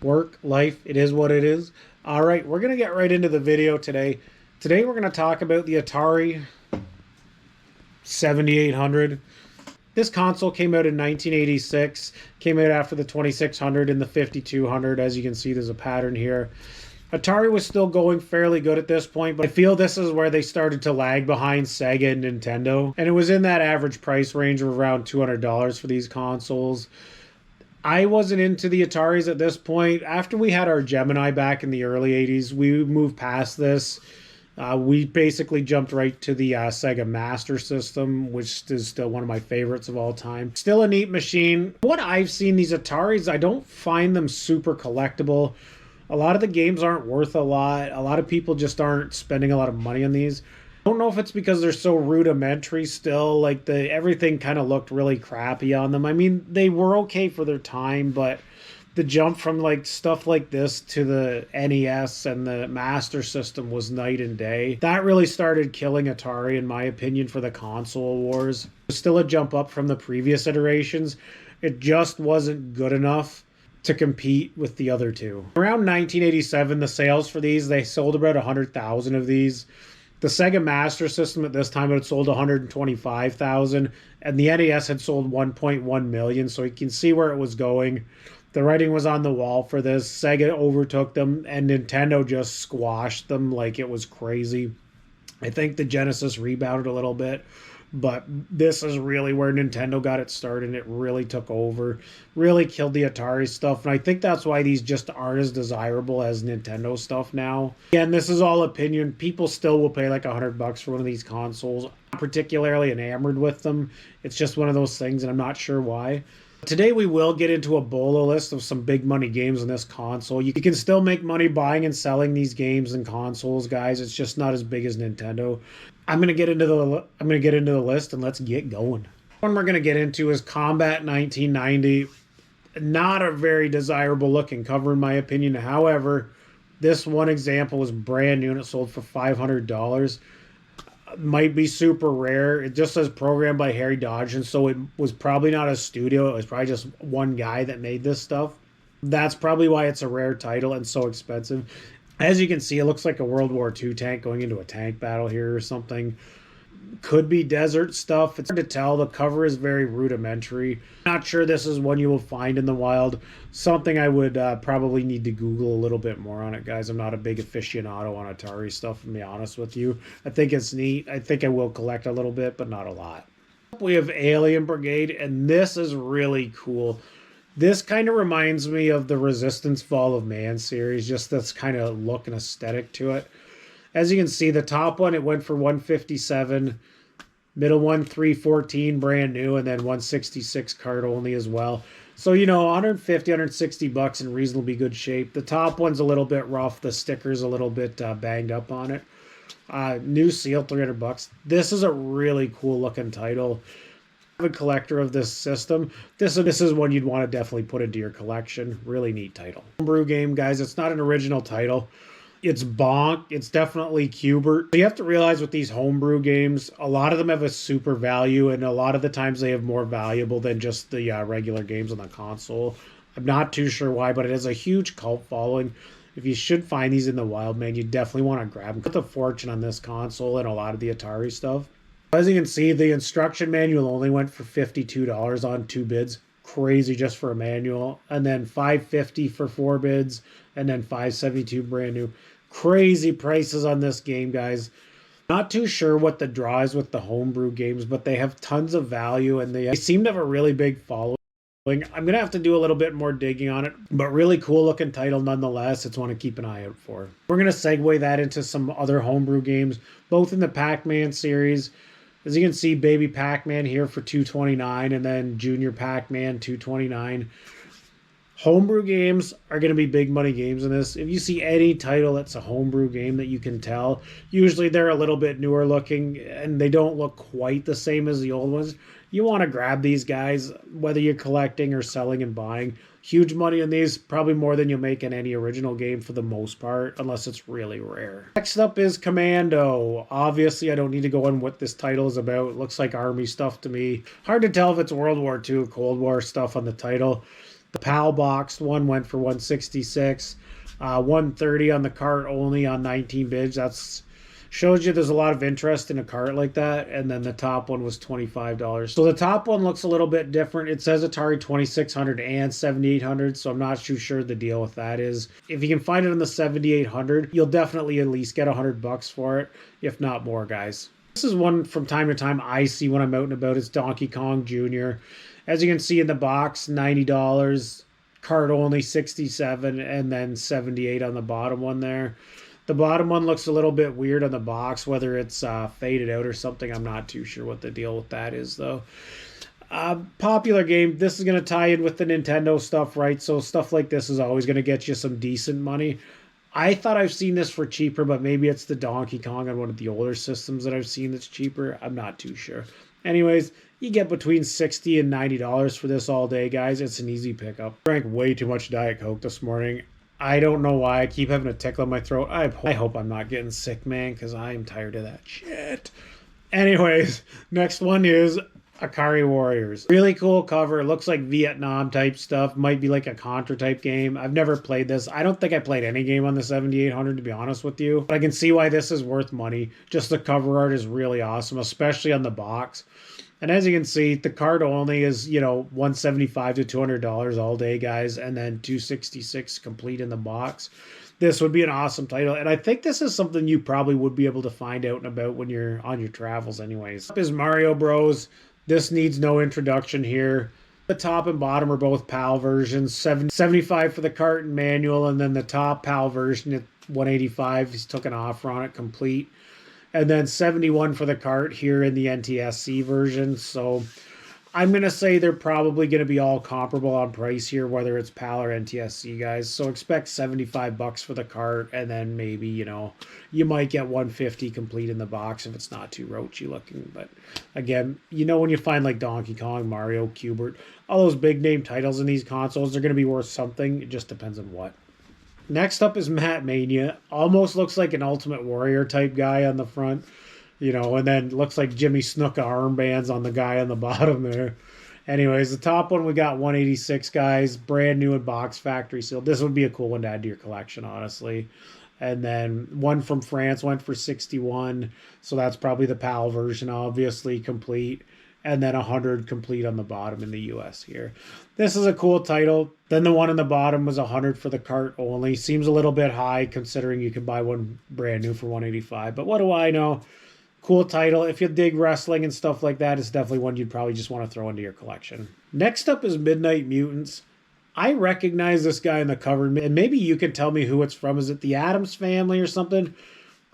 Work, life, it is what it is. All right, we're going to get right into the video today. Today we're going to talk about the Atari 7800. This console came out in 1986, came out after the 2600 and the 5200. As you can see, there's a pattern here. Atari was still going fairly good at this point, but I feel this is where they started to lag behind Sega and Nintendo. And it was in that average price range of around $200 for these consoles. I wasn't into the Ataris at this point. After we had our Gemini back in the early 80s, we moved past this. We basically jumped right to the Sega Master System, which is still one of my favorites of all time. Still a neat machine. What I've seen, these Ataris, I don't find them super collectible. A lot of the games aren't worth a lot. A lot of people just aren't spending a lot of money on these. I don't know if it's because they're so rudimentary still. Like everything kind of looked really crappy on them. I mean, they were okay for their time, but the jump from like stuff like this to the NES and the Master System was night and day. That really started killing Atari, in my opinion, for the console wars. It was still a jump up from the previous iterations. It just wasn't good enough to compete with the other two. Around 1987, the sales for these, they sold about 100,000 of these. The Sega Master System at this time had sold 125,000, and the NES had sold 1.1 million, so you can see where it was going. The writing was on the wall for this. Sega overtook them, and Nintendo just squashed them like it was crazy. I think the Genesis rebounded a little bit, but this is really where Nintendo got it started, and it really took over, really killed the Atari stuff, and I think that's why these just aren't as desirable as Nintendo stuff now. Again, this is all opinion. People still will pay like $100 for one of these consoles. I'm not particularly enamored with them. It's just one of those things, and I'm not sure why. Today we will get into a BOLO list of some big money games on this console. You can still make money buying and selling these games and consoles, guys. It's just not as big as Nintendo. I'm gonna get into the list, and let's get going. One we're gonna get into is Combat 1990. Not a very desirable looking cover in my opinion. However, this one example was brand new and it sold for $500. Might be super rare. It just says programmed by Harry Dodgen, so it was probably not a studio. It was probably just one guy that made this stuff. That's probably why it's a rare title and so expensive. As you can see, it looks like a World War II tank going into a tank battle here or something. Could be desert stuff. It's hard to tell. The cover is very rudimentary. Not sure this is one you will find in the wild. Something I would probably need to Google a little bit more on it, guys. I'm not a big aficionado on Atari stuff, to be honest with you. I think it's neat. I think I will collect a little bit, but not a lot. We have Alien Brigade, and this is really cool. This kind of reminds me of the Resistance Fall of Man series, just this kind of look and aesthetic to it. As you can see, the top one, it went for 157, middle one 314 brand new, and then 166 card only as well. So, you know, 150, 160 bucks in reasonably good shape. The top one's a little bit rough. The sticker's a little bit banged up on it. New seal, 300 bucks. This is a really cool looking title. I'm a collector of this system. This is one you'd want to definitely put into your collection. Really neat title. Homebrew game, guys. It's not an original title. It's bonk. It's definitely Cubert. You have to realize with these homebrew games, a lot of them have a super value, and a lot of the times they have more valuable than just the regular games on the console. I'm not too sure why, but it has a huge cult following. If you should find these in the wild, man, you definitely want to grab them. Put the fortune on this console and a lot of the Atari stuff. As you can see, the instruction manual only went for $52 on 2 bids. Crazy just for a manual. And then $550 for 4 bids, and then $572 brand new. Crazy prices on this game, guys. Not too sure what the draw is with the homebrew games, but they have tons of value, and they seem to have a really big following. I'm going to have to do a little bit more digging on it, but really cool looking title nonetheless. It's one to keep an eye out for. We're going to segue that into some other homebrew games, both in the Pac-Man series. As you can see, Baby Pac-Man here for $229, and then Junior Pac-Man $229. Homebrew games are going to be big money games in this. If you see any title that's a homebrew game that you can tell, usually they're a little bit newer looking and they don't look quite the same as the old ones. You want to grab these guys, whether you're collecting or selling and buying. Huge money in these, probably more than you'll make in any original game for the most part, unless it's really rare. Next up is Commando. Obviously, I don't need to go on what this title is about. It looks like army stuff to me. Hard to tell if it's World War II, Cold War stuff on the title. The PAL boxed one went for 166, 130 on the cart only on 19 bids. That's shows you there's a lot of interest in a cart like that. And then the top one was $25. So the top one looks a little bit different. It says Atari 2600 and 7800, so I'm not too sure the deal with that is. If you can find it on the 7800, you'll definitely at least get $100 for it, if not more, guys. This is one from time to time I see when I'm out and about. It's Donkey Kong Jr. As you can see in the box, $90, cart only 67, and then 78 on the bottom one there. The bottom one looks a little bit weird on the box, whether it's faded out or something. I'm not too sure what the deal with that is, though. Popular game. This is going to tie in with the Nintendo stuff, right? So stuff like this is always going to get you some decent money. I thought I've seen this for cheaper, but maybe it's the Donkey Kong on one of the older systems that I've seen that's cheaper. I'm not too sure. Anyways, you get between $60 and $90 for this all day, guys. It's an easy pickup. I drank way too much Diet Coke this morning. I don't know why. I keep having a tickle in my throat. I hope I'm not getting sick, man, because I am tired of that shit. Anyways, next one is Atari Warriors. Really cool cover. It looks like Vietnam type stuff. Might be like a Contra type game. I've never played this. I don't think I played any game on the 7800, to be honest with you. But I can see why this is worth money. Just the cover art is really awesome, especially on the box. And as you can see, the cart only is, $175 to $200 all day, guys, and then $266 complete in the box. This would be an awesome title, and I think this is something you probably would be able to find out and about when you're on your travels anyways. Up is Mario Bros. This needs no introduction here. The top and bottom are both PAL versions, $75 for the cart and manual, and then the top PAL version at $185. He's took an offer on it complete. And then $71 for the cart here in the NTSC version. So I'm going to say they're probably going to be all comparable on price here, whether it's PAL or NTSC, guys. So expect $75 for the cart, and then maybe, you might get $150 complete in the box if it's not too roachy looking. But again, when you find like Donkey Kong, Mario, Q*bert, all those big name titles in these consoles, they're going to be worth something. It just depends on what. Next up is Matt Mania. Almost looks like an Ultimate Warrior type guy on the front, and then looks like Jimmy Snuka armbands on the guy on the bottom there. Anyways, the top one we got 186, guys, brand new in box factory sealed. This would be a cool one to add to your collection, honestly. And then one from France went for 61, so that's probably the PAL version, obviously complete. And then 100 complete on the bottom in the US here. This is a cool title. Then the one on the bottom was 100 for the cart only. Seems a little bit high considering you can buy one brand new for 185. But what do I know? Cool title. If you dig wrestling and stuff like that, it's definitely one you'd probably just want to throw into your collection. Next up is Midnight Mutants. I recognize this guy in the cover, and maybe you can tell me who it's from. Is it the Addams Family or something?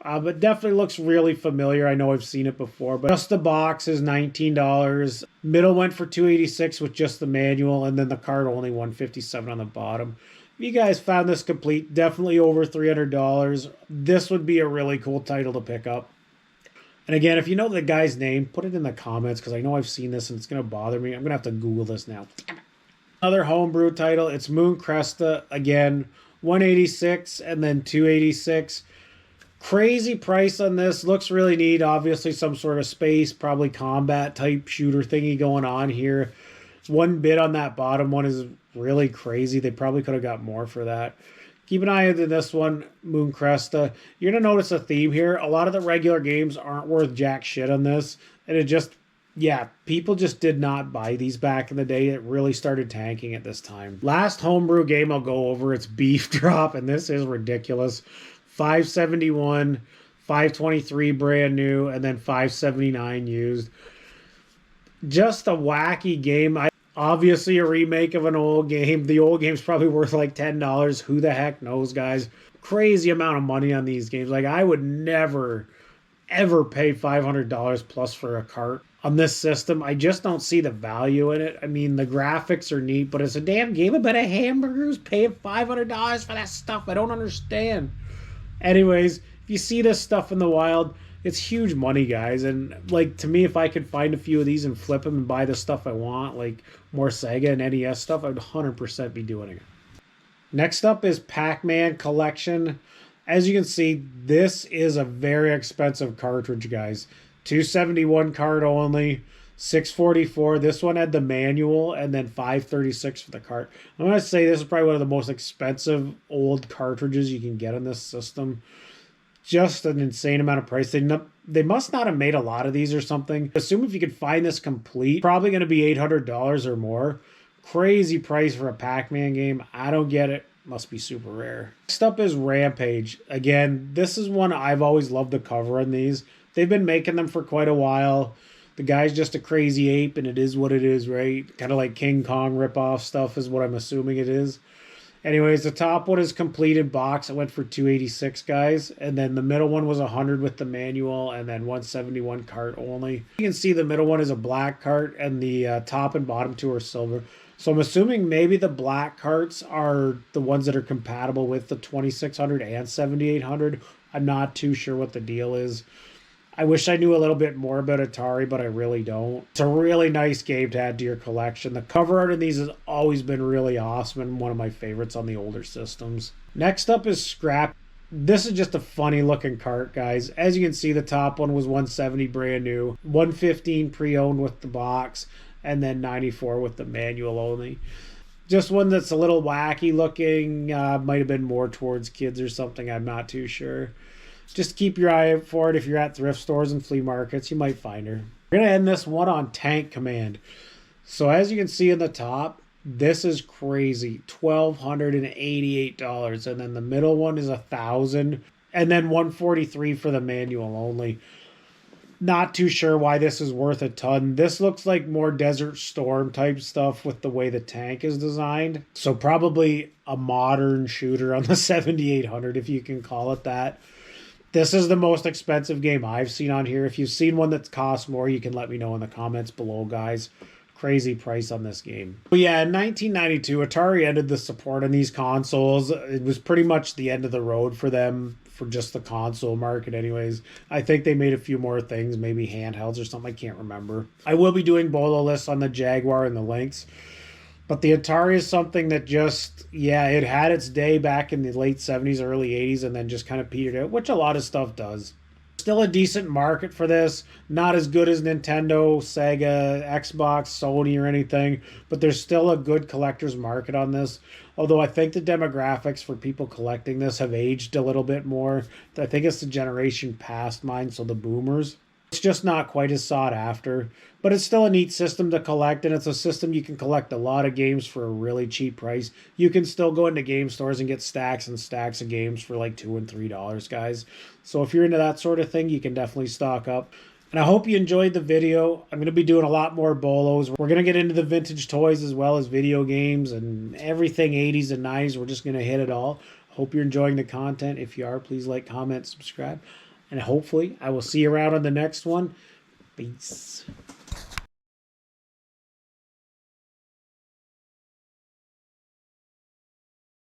But definitely looks really familiar. I know I've seen it before. But just the box is $19. Middle went for $286 with just the manual, and then the cart only $157 on the bottom. If you guys found this complete, definitely over $300. This would be a really cool title to pick up. And again, if you know the guy's name, put it in the comments, because I know I've seen this and it's going to bother me. I'm going to have to Google this now. Another homebrew title. It's Moon Cresta. Again, $186 and then $286. Crazy price on this. Looks really neat. Obviously some sort of space, probably combat type shooter thingy going on here. One bid on that bottom one is really crazy. They probably could have got more for that. Keep an eye into this one, Moon Cresta. You're going to notice a theme here. A lot of the regular games aren't worth jack shit on this. And it just, people just did not buy these back in the day. It really started tanking at this time. Last homebrew game I'll go over, it's Beef Drop, and this is ridiculous. $571, $523 brand new, and then $579 used. Just a wacky game. Obviously a remake of an old game. The old game's probably worth like $10. Who the heck knows, guys? Crazy amount of money on these games. Like, I would never, ever pay $500 plus for a cart on this system. I just don't see the value in it. I mean, the graphics are neat, but it's a damn game about a hamburgers paying $500 for that stuff. I don't understand. Anyways, if you see this stuff in the wild, it's huge money, guys. And like, to me, if I could find a few of these and flip them and buy the stuff I want, like more Sega and NES stuff, I'd 100% be doing it. Next up is Pac-Man Collection. As you can see, this is a very expensive cartridge, guys. $271 card only. $644. This one had the manual, and then $536 for the cart. I'm going to say this is probably one of the most expensive old cartridges you can get on this system. Just an insane amount of price. They must not have made a lot of these or something. Assume if you could find this complete, probably going to be $800 or more. Crazy price for a Pac-Man game. I don't get it. Must be super rare. Next up is Rampage. Again, this is one I've always loved the cover on these. They've been making them for quite a while. The guy's just a crazy ape, and it is what it is, right? Kind of like King Kong ripoff stuff is what I'm assuming it is. Anyways, the top one is complete in box. It went for $286, guys. And then the middle one was $100 with the manual, and then $171 cart only. You can see the middle one is a black cart, and the top and bottom two are silver. So I'm assuming maybe the black carts are the ones that are compatible with the 2600 and 7800. I'm not too sure what the deal is. I wish I knew a little bit more about Atari, but I really don't. It's a really nice game to add to your collection. The cover art of these has always been really awesome and one of my favorites on the older systems. Next up is Scrap. This is just a funny looking cart, guys. As you can see, the top one was $170 brand new, $115 pre-owned with the box, and then $94 with the manual only. Just one that's a little wacky looking. Might have been more towards kids or something. I'm not too sure. Just keep your eye out for it. If you're at thrift stores and flea markets, you might find her. We're going to end this one on Tank Command. So as you can see in the top, this is crazy. $1,288. And then the middle one is $1,000. And then $143 for the manual only. Not too sure why this is worth a ton. This looks like more Desert Storm type stuff with the way the tank is designed. So probably a modern shooter on the 7800, if you can call it that. This is the most expensive game I've seen on here. If you've seen one that costs more, you can let me know in the comments below, guys. Crazy price on this game. But yeah, in 1992, Atari ended the support on these consoles. It was pretty much the end of the road for them, for just the console market anyways. I think they made a few more things, maybe handhelds or something. I can't remember. I will be doing BOLO lists on the Jaguar and the Lynx. But the Atari is something that just, yeah, it had its day back in the late 70s, early 80s, and then just kind of petered out, which a lot of stuff does. Still a decent market for this. Not as good as Nintendo, Sega, Xbox, Sony, or anything, but there's still a good collector's market on this. Although I think the demographics for people collecting this have aged a little bit more. I think it's the generation past mine, so the boomers. It's just not quite as sought after, but it's still a neat system to collect, and it's a system you can collect a lot of games for a really cheap price. You can still go into game stores and get stacks and stacks of games for like $2 and $3, guys. So if you're into that sort of thing, you can definitely stock up. And I hope you enjoyed the video. I'm going to be doing a lot more BOLOs. We're going to get into the vintage toys as well as video games and everything 80s and 90s. We're just going to hit it all. Hope you're enjoying the content. If you are, please like, comment, subscribe. And hopefully, I will see you around on the next one. Peace.